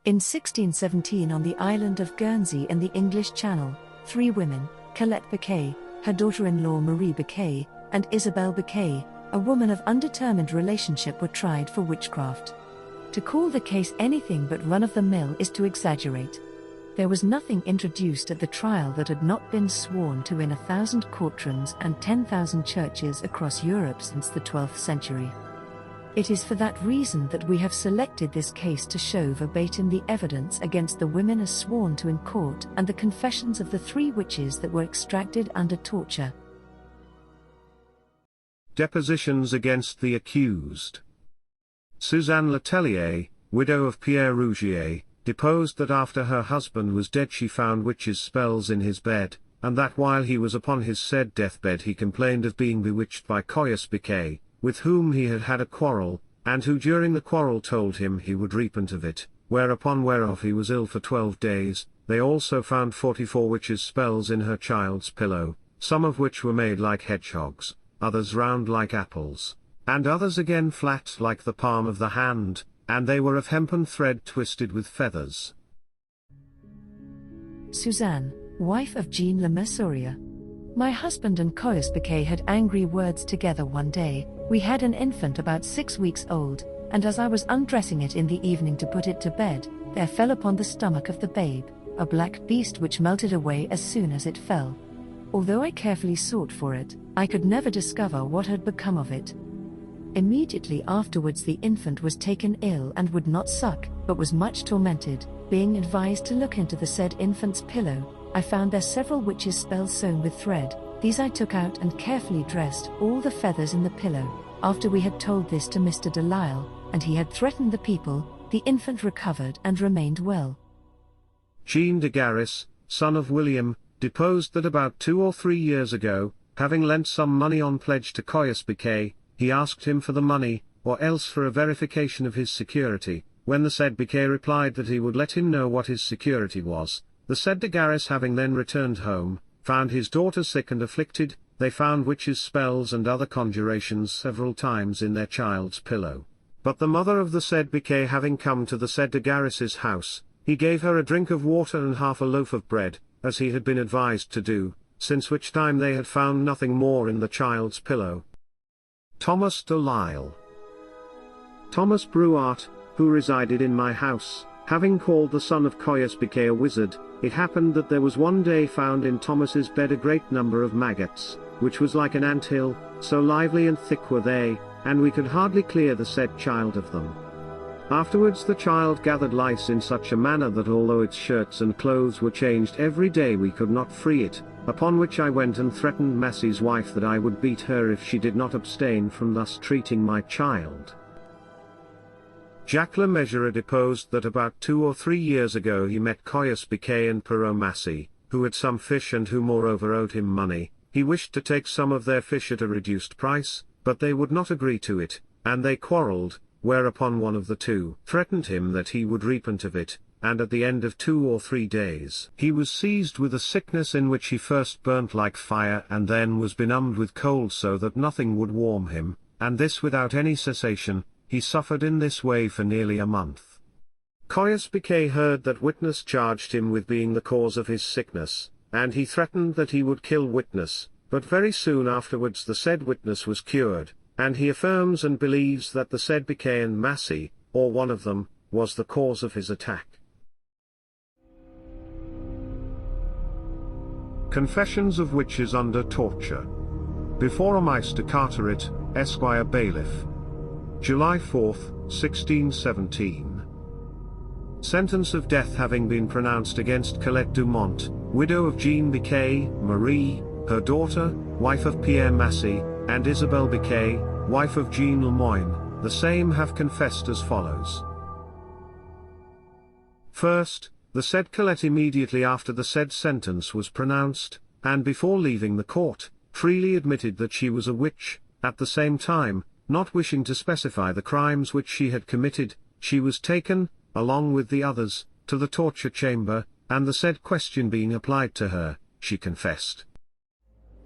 In 1617 on the island of Guernsey in the English Channel, 3 women, Collette Becquet, her daughter-in-law Marie Becquet, and Isabel Becquet, a woman of undetermined relationship, were tried for witchcraft. To call the case anything but run-of-the-mill is to exaggerate. There was nothing introduced at the trial that had not been sworn to in 1,000 courtrooms and 10,000 churches across Europe since the 12th century. It is for that reason that we have selected this case to show verbatim the evidence against the women as sworn to in court and the confessions of the 3 witches that were extracted under torture. Depositions against the accused. Suzanne Letellier, widow of Pierre Rougier, deposed that after her husband was dead she found witches' spells in his bed, and that while he was upon his said deathbed he complained of being bewitched by Collette Becquet, with whom he had had a quarrel, and who during the quarrel told him he would repent of it, whereof he was ill for 12 days. They also found 44 witches' spells in her child's pillow, some of which were made like hedgehogs, others round like apples, and others again flat like the palm of the hand, and they were of hempen thread twisted with feathers. Suzanne, wife of Jean Le Merceurier. My husband and Collette Becquet had angry words together one day. We had an infant about 6 weeks old, and as I was undressing it in the evening to put it to bed, there fell upon the stomach of the babe a black beast which melted away as soon as it fell. Although I carefully sought for it, I could never discover what had become of it. Immediately afterwards the infant was taken ill and would not suck, but was much tormented. Being advised to look into the said infant's pillow, I found there several witches' spells sewn with thread. These I took out and carefully dressed all the feathers in the pillow. After we had told this to Mr. Delisle, and he had threatened the people, the infant recovered and remained well. Jean de Garis, son of William, deposed that about 2 or 3 years ago, having lent some money on pledge to Collette Becquet, he asked him for the money, or else for a verification of his security, when the said Becquet replied that he would let him know what his security was. The said de Garis having then returned home, found his daughter sick and afflicted. They found witches' spells and other conjurations several times in their child's pillow. But the mother of the said Becquet having come to the said de Garis's house, he gave her a drink of water and half a loaf of bread, as he had been advised to do, since which time they had found nothing more in the child's pillow. Thomas de Lisle. Thomas Bruart, who resided in my house, having called the son of Collette Becquet a wizard, it happened that there was one day found in Thomas's bed a great number of maggots, which was like an ant-hill, so lively and thick were they, and we could hardly clear the said child of them. Afterwards the child gathered lice in such a manner that although its shirts and clothes were changed every day we could not free it, upon which I went and threatened Massey's wife that I would beat her if she did not abstain from thus treating my child. Jacques Le Mesurier deposed that about 2 or 3 years ago he met Collette Becquet and Perrault Massey, who had some fish and who moreover owed him money. He wished to take some of their fish at a reduced price, but they would not agree to it, and they quarrelled, whereupon one of the two threatened him that he would repent of it, and at the end of 2 or 3 days he was seized with a sickness in which he first burnt like fire and then was benumbed with cold so that nothing would warm him, and this without any cessation. He suffered in this way for nearly a month. Collette Becquet heard that witness charged him with being the cause of his sickness, and he threatened that he would kill witness, but very soon afterwards the said witness was cured, and he affirms and believes that the said Becquet and Massey, or one of them, was the cause of his attack. Confessions of Witches under Torture. Before a Meister Carteret, Esquire Bailiff. July 4, 1617. Sentence of death having been pronounced against Colette Dumont, widow of Jean Becquet, Marie, her daughter, wife of Pierre Massey, and Isabel Becquet, wife of Jean Lemoyne, the same have confessed as follows. First, the said Colette immediately after the said sentence was pronounced, and before leaving the court, freely admitted that she was a witch. At the same time, not wishing to specify the crimes which she had committed, she was taken, along with the others, to the torture chamber, and the said question being applied to her, she confessed.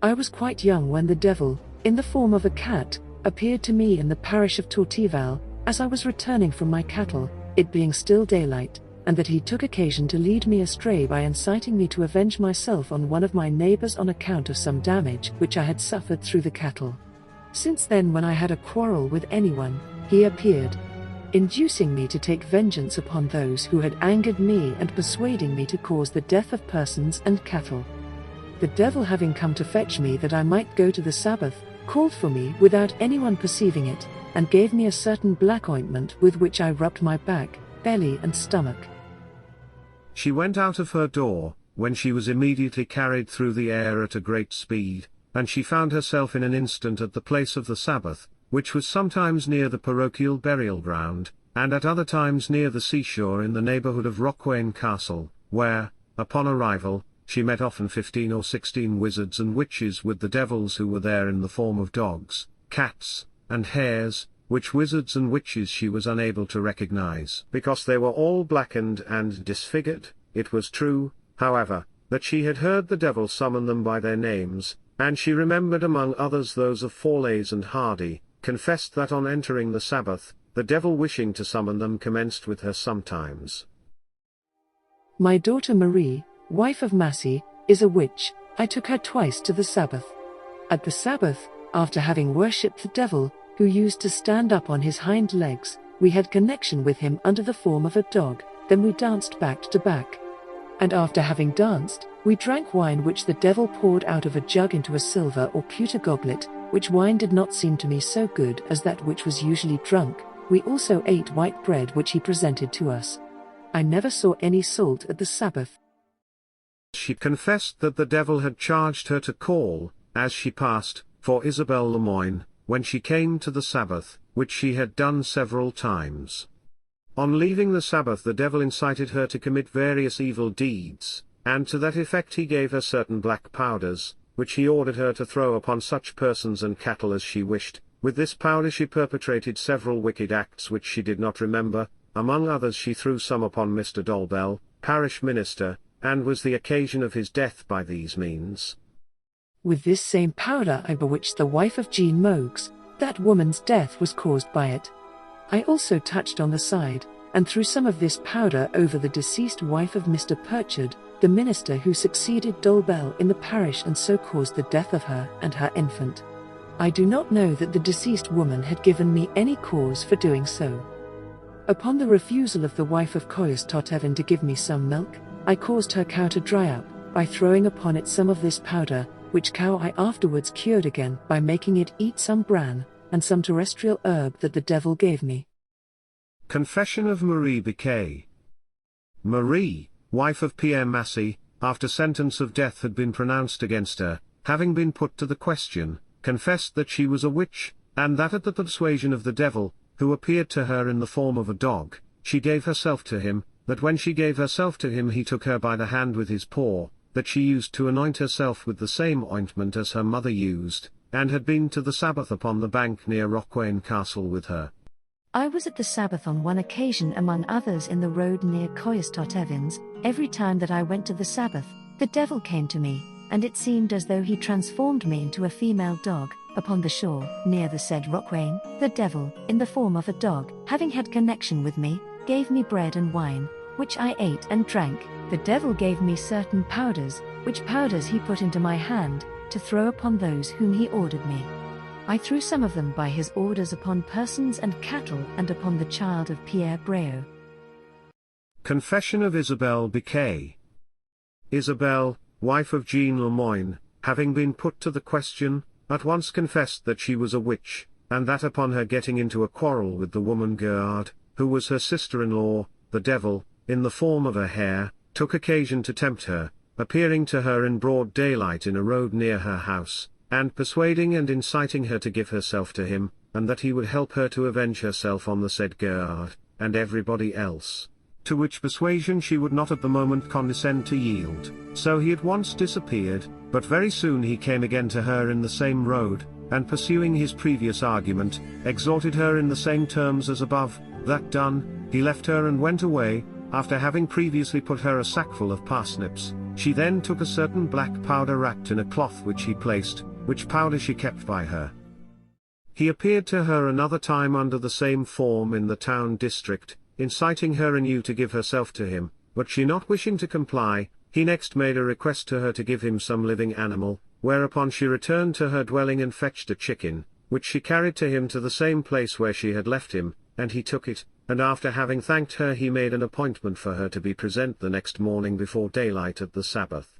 I was quite young when the devil, in the form of a cat, appeared to me in the parish of Torteval, as I was returning from my cattle, it being still daylight. and that he took occasion to lead me astray by inciting me to avenge myself on one of my neighbors on account of some damage which I had suffered through the cattle. Since then, when I had a quarrel with anyone, he appeared, inducing me to take vengeance upon those who had angered me and persuading me to cause the death of persons and cattle. The devil, having come to fetch me that I might go to the Sabbath, called for me without anyone perceiving it, and gave me a certain black ointment with which I rubbed my back, belly and stomach. She went out of her door, when she was immediately carried through the air at a great speed, and she found herself in an instant at the place of the Sabbath, which was sometimes near the parochial burial ground, and at other times near the seashore in the neighbourhood of Rockwain Castle, where, upon arrival, she met often 15 or 16 wizards and witches with the devils who were there in the form of dogs, cats, and hares, which wizards and witches she was unable to recognize because they were all blackened and disfigured. It was true, however, that she had heard the devil summon them by their names, and she remembered among others those of Forlays and Hardy, confessed that on entering the Sabbath, the devil wishing to summon them commenced with her sometimes. My daughter Marie, wife of Massey, is a witch. I took her twice to the Sabbath. At the Sabbath, after having worshipped the devil, who used to stand up on his hind legs, we had connection with him under the form of a dog, then we danced back to back. And after having danced, we drank wine which the devil poured out of a jug into a silver or pewter goblet, which wine did not seem to me so good as that which was usually drunk. We also ate white bread which he presented to us. I never saw any salt at the Sabbath. She confessed that the devil had charged her to call, as she passed, for Isabel Lemoyne, when she came to the Sabbath, which she had done several times. On leaving the Sabbath, the devil incited her to commit various evil deeds, and to that effect he gave her certain black powders, which he ordered her to throw upon such persons and cattle as she wished. With this powder she perpetrated several wicked acts which she did not remember. Among others she threw some upon Mr. Dolbell, parish minister, and was the occasion of his death by these means. With this same powder I bewitched the wife of Jean Mogues. That woman's death was caused by it. I also touched on the side, and threw some of this powder over the deceased wife of Mr. Purchard, the minister who succeeded Dolbell in the parish, and so caused the death of her and her infant. I do not know that the deceased woman had given me any cause for doing so. Upon the refusal of the wife of Collas Totevin to give me some milk, I caused her cow to dry up, by throwing upon it some of this powder, which cow I afterwards cured again by making it eat some bran, and some terrestrial herb that the devil gave me. Confession of Marie Becquet. Marie, wife of Pierre Massey, after sentence of death had been pronounced against her, having been put to the question, confessed that she was a witch, and that at the persuasion of the devil, who appeared to her in the form of a dog, she gave herself to him, that when she gave herself to him he took her by the hand with his paw, that she used to anoint herself with the same ointment as her mother used, and had been to the Sabbath upon the bank near Rockwain Castle with her. I was at the Sabbath on one occasion among others in the road near Collas Totevins. Every time that I went to the Sabbath, the devil came to me, and it seemed as though he transformed me into a female dog. Upon the shore, near the said Rockwain, the devil, in the form of a dog, having had connection with me, gave me bread and wine, which I ate and drank. The devil gave me certain powders, which powders he put into my hand, to throw upon those whom he ordered me. I threw some of them by his orders upon persons and cattle and upon the child of Pierre Breau. Confession of Isabel Becquet. Isabel, wife of Jean Lemoyne, having been put to the question, at once confessed that she was a witch, and that upon her getting into a quarrel with the woman Gerard, who was her sister-in-law, the devil, in the form of a hare, took occasion to tempt her, appearing to her in broad daylight in a road near her house, and persuading and inciting her to give herself to him, and that he would help her to avenge herself on the said Gerard, and everybody else. To which persuasion she would not at the moment condescend to yield, so he at once disappeared, but very soon he came again to her in the same road, and pursuing his previous argument, exhorted her in the same terms as above. That done, he left her and went away, after having previously put her a sackful of parsnips. She then took a certain black powder wrapped in a cloth which he placed, which powder she kept by her. He appeared to her another time under the same form in the town district, inciting her anew to give herself to him, but she not wishing to comply, he next made a request to her to give him some living animal, whereupon she returned to her dwelling and fetched a chicken, which she carried to him to the same place where she had left him, and he took it, and after having thanked her he made an appointment for her to be present the next morning before daylight at the Sabbath.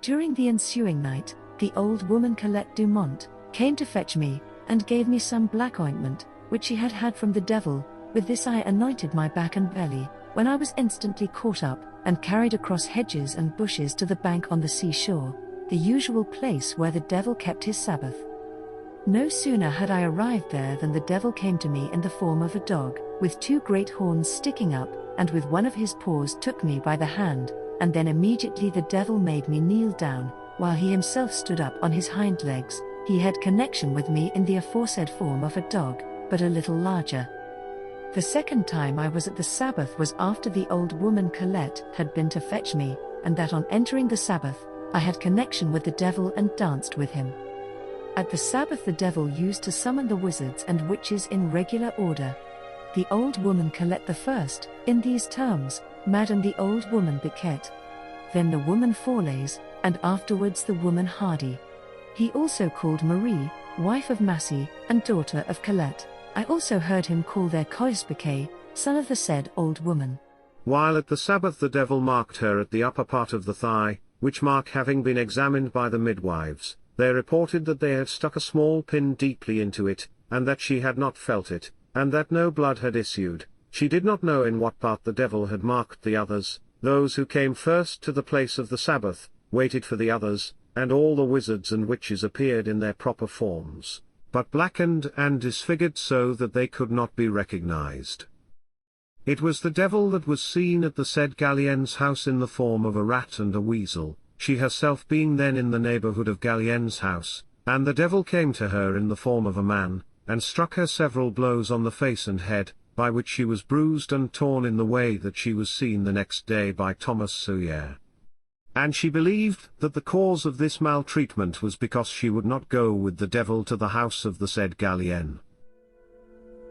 During the ensuing night, the old woman Collette Dumont came to fetch me, and gave me some black ointment, which she had had from the devil. With this I anointed my back and belly, when I was instantly caught up, and carried across hedges and bushes to the bank on the seashore, the usual place where the devil kept his Sabbath. No sooner had I arrived there than the devil came to me in the form of a dog, with two great horns sticking up, and with one of his paws took me by the hand, and then immediately the devil made me kneel down, while he himself stood up on his hind legs. He had connection with me in the aforesaid form of a dog, but a little larger. The second time I was at the Sabbath was after the old woman Collette had been to fetch me, and that on entering the Sabbath, I had connection with the devil and danced with him. At the Sabbath the devil used to summon the wizards and witches in regular order. The old woman Collette the first, in these terms, Madame the old woman Becquet. Then the woman Forlays, and afterwards the woman Hardy. He also called Marie, wife of Massy, and daughter of Colette. I also heard him call their Collette Becquet, son of the said old woman. While at the Sabbath the devil marked her at the upper part of the thigh, which mark having been examined by the midwives, they reported that they had stuck a small pin deeply into it, and that she had not felt it, and that no blood had issued. She did not know in what part the devil had marked the others. Those who came first to the place of the Sabbath, waited for the others, and all the wizards and witches appeared in their proper forms, but blackened and disfigured so that they could not be recognized. It was the devil that was seen at the said Gallienne's house in the form of a rat and a weasel, she herself being then in the neighborhood of Gallienne's house, and the devil came to her in the form of a man, and struck her several blows on the face and head, by which she was bruised and torn in the way that she was seen the next day by Thomas Sawyer. And she believed that the cause of this maltreatment was because she would not go with the devil to the house of the said Gallienne.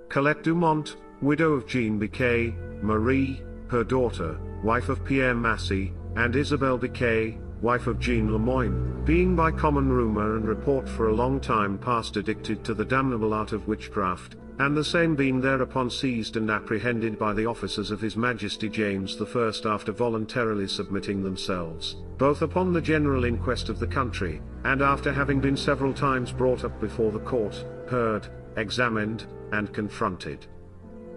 Collette Dumont, widow of Jean Becquet, Marie, her daughter, wife of Pierre Massy, and Isabel Becquet, wife of Jean Lemoyne, being by common rumor and report for a long time past addicted to the damnable art of witchcraft, and the same being thereupon seized and apprehended by the officers of His Majesty James I after voluntarily submitting themselves, both upon the general inquest of the country, and after having been several times brought up before the court, heard, examined, and confronted.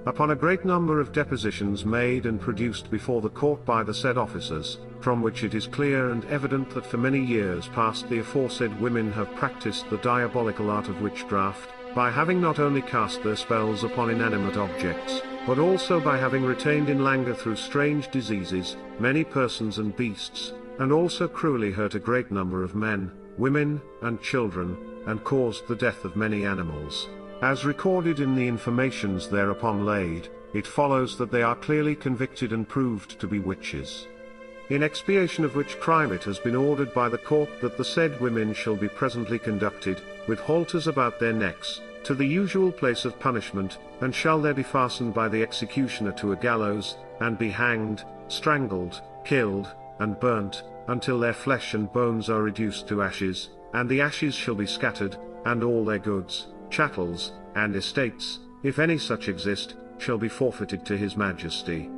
Upon a great number of depositions made and produced before the court by the said officers, from which it is clear and evident that for many years past the aforesaid women have practiced the diabolical art of witchcraft, by having not only cast their spells upon inanimate objects, but also by having retained in languor through strange diseases, many persons and beasts, and also cruelly hurt a great number of men, women, and children, and caused the death of many animals. As recorded in the informations thereupon laid, it follows that they are clearly convicted and proved to be witches. In expiation of which crime it has been ordered by the court that the said women shall be presently conducted, with halters about their necks, to the usual place of punishment, and shall there be fastened by the executioner to a gallows, and be hanged, strangled, killed, and burnt, until their flesh and bones are reduced to ashes, and the ashes shall be scattered, and all their goods, chattels, and estates, if any such exist, shall be forfeited to His Majesty.